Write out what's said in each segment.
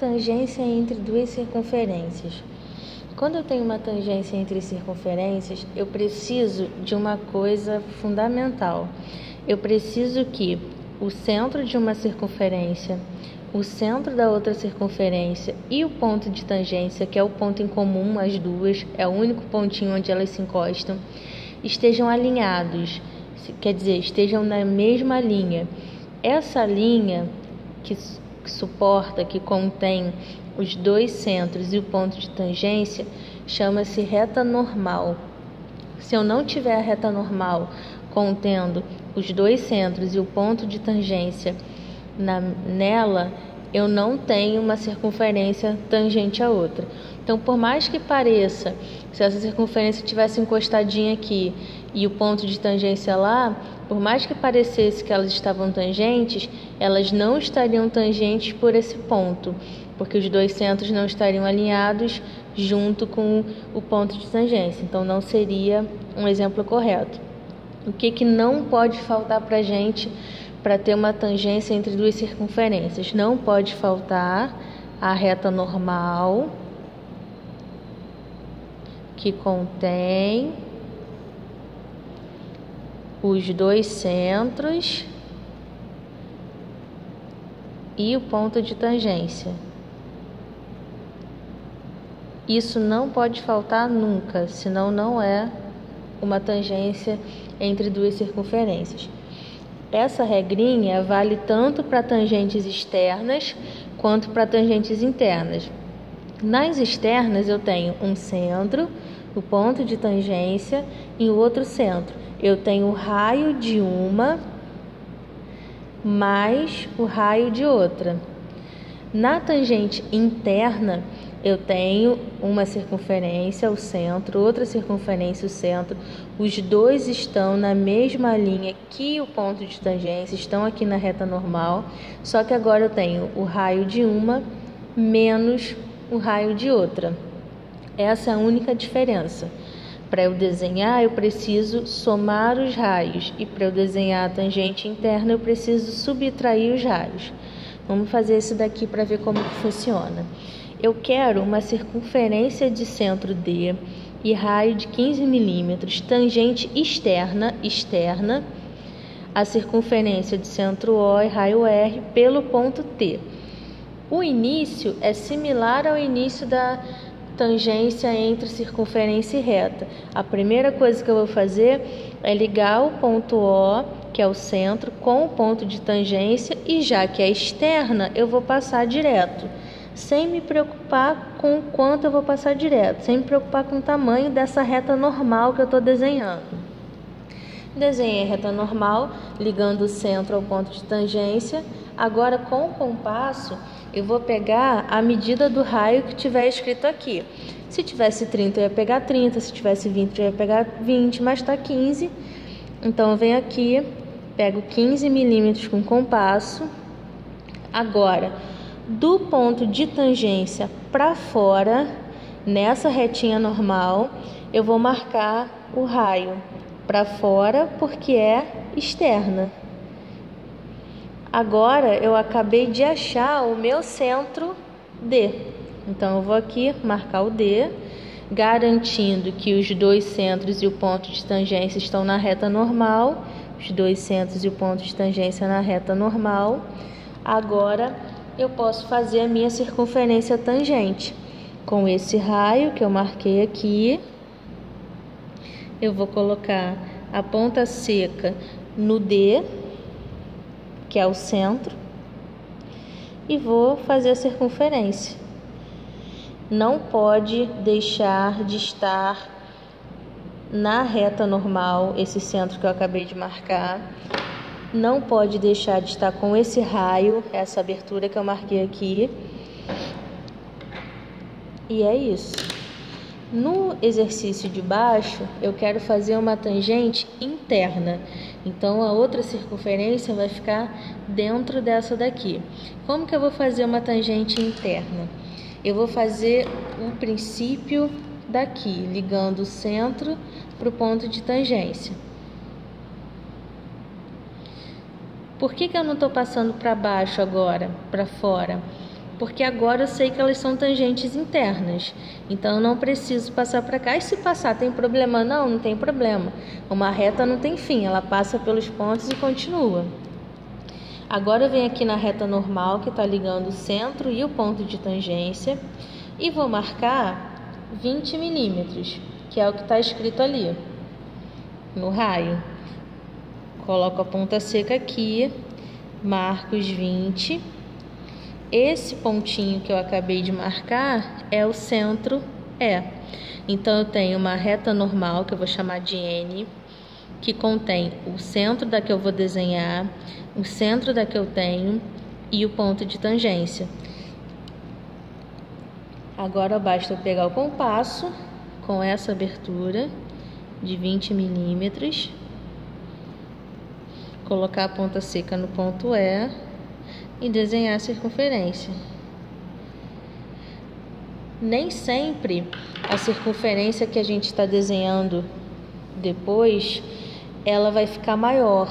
tangência entre duas circunferências. Quando eu tenho uma tangência entre circunferências, eu preciso de uma coisa fundamental. Eu preciso que o centro de uma circunferência, o centro da outra circunferência e o ponto de tangência, que é o ponto em comum, as duas, é o único pontinho onde elas se encostam, estejam alinhados, quer dizer, estejam na mesma linha. Essa linha que suporta, que contém os dois centros e o ponto de tangência, chama-se reta normal. Se eu não tiver a reta normal contendo os dois centros e o ponto de tangência nela, eu não tenho uma circunferência tangente à outra. Então, por mais que pareça, se essa circunferência tivesse encostadinha aqui e o ponto de tangência lá, por mais que parecesse que elas estavam tangentes, elas não estariam tangentes por esse ponto, porque os dois centros não estariam alinhados junto com o ponto de tangência. Então, não seria um exemplo correto. O que não pode faltar para a gente para ter uma tangência entre duas circunferências? Não pode faltar a reta normal, que contém os dois centros e o ponto de tangência. Isso não pode faltar nunca, senão não é uma tangência entre duas circunferências. Essa regrinha vale tanto para tangentes externas quanto para tangentes internas. Nas externas eu tenho um centro, o ponto de tangência e o outro centro. Eu tenho o raio de uma mais o raio de outra. Na tangente interna, eu tenho uma circunferência, o centro, outra circunferência, o centro. Os dois estão na mesma linha que o ponto de tangência, estão aqui na reta normal, só que agora eu tenho o raio de uma menos o raio de outra. Essa é a única diferença. Para eu desenhar, eu preciso somar os raios, e para eu desenhar a tangente interna, eu preciso subtrair os raios. Vamos fazer isso daqui para ver como que funciona. Eu quero uma circunferência de centro D e raio de 15 milímetros, tangente externa, a circunferência de centro O e raio R pelo ponto T. O início é similar ao início da tangência entre circunferência e reta. A primeira coisa que eu vou fazer é ligar o ponto O, que é o centro, com o ponto de tangência, e já que é externa, eu vou passar direto, sem me preocupar com o quanto eu vou passar direto, sem me preocupar com o tamanho dessa reta normal que eu estou desenhando. Desenhei a reta normal, ligando o centro ao ponto de tangência. Agora, com o compasso, eu vou pegar a medida do raio que tiver escrito aqui. Se tivesse 30, eu ia pegar 30, se tivesse 20, eu ia pegar 20, mas está 15. Então, eu venho aqui, pego 15 milímetros com compasso. Agora, do ponto de tangência para fora, nessa retinha normal, eu vou marcar o raio para fora porque é externa. Agora eu acabei de achar o meu centro D. Então eu vou aqui marcar o D, garantindo que os dois centros e o ponto de tangência estão na reta normal. Os dois centros e o ponto de tangência na reta normal. Agora eu posso fazer a minha circunferência tangente. Com esse raio que eu marquei aqui, eu vou colocar a ponta seca no D, que é o centro, e vou fazer a circunferência. Não pode deixar de estar na reta normal esse centro que eu acabei de marcar. Não pode deixar de estar com esse raio, essa abertura que eu marquei aqui. E é isso. No exercício de baixo, eu quero fazer uma tangente interna. Então, a outra circunferência vai ficar dentro dessa daqui. Como que eu vou fazer uma tangente interna? Eu vou fazer o princípio daqui, ligando o centro para o ponto de tangência. Por que eu não estou passando para baixo agora, para fora? Porque agora eu sei que elas são tangentes internas. Então eu não preciso passar para cá. E se passar, tem problema? Não, não tem problema. Uma reta não tem fim, ela passa pelos pontos e continua. Agora eu venho aqui na reta normal, que está ligando o centro e o ponto de tangência, e vou marcar 20 milímetros, que é o que está escrito ali, no raio. Coloco a ponta seca aqui, marco os 20. Esse pontinho que eu acabei de marcar é o centro E. Então eu tenho uma reta normal, que eu vou chamar de N, que contém o centro da que eu vou desenhar, o centro da que eu tenho e o ponto de tangência. Agora basta eu pegar o compasso com essa abertura de 20 milímetros, colocar a ponta seca no ponto E e desenhar a circunferência. Nem sempre a circunferência que a gente está desenhando depois, ela vai ficar maior.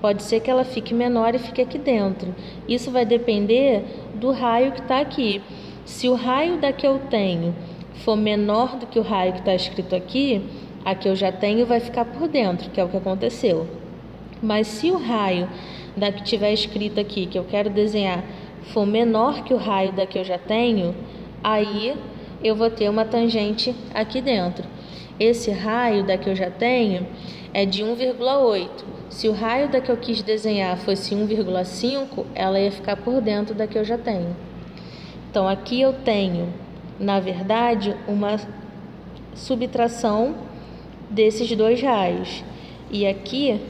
Pode ser que ela fique menor e fique aqui dentro. Isso vai depender do raio que está aqui. Se o raio da que eu tenho for menor do que o raio que está escrito aqui, a que eu já tenho vai ficar por dentro, que é o que aconteceu. Mas se o raio da que tiver escrito aqui, que eu quero desenhar, for menor que o raio da que eu já tenho, aí eu vou ter uma tangente aqui dentro. Esse raio da que eu já tenho é de 1,8. Se o raio da que eu quis desenhar fosse 1,5, ela ia ficar por dentro da que eu já tenho. Então aqui eu tenho, na verdade, uma subtração desses dois raios. E aqui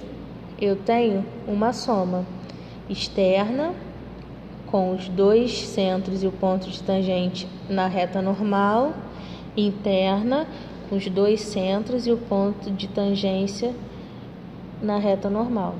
eu tenho uma soma externa com os dois centros e o ponto de tangente na reta normal, interna com os dois centros e o ponto de tangência na reta normal.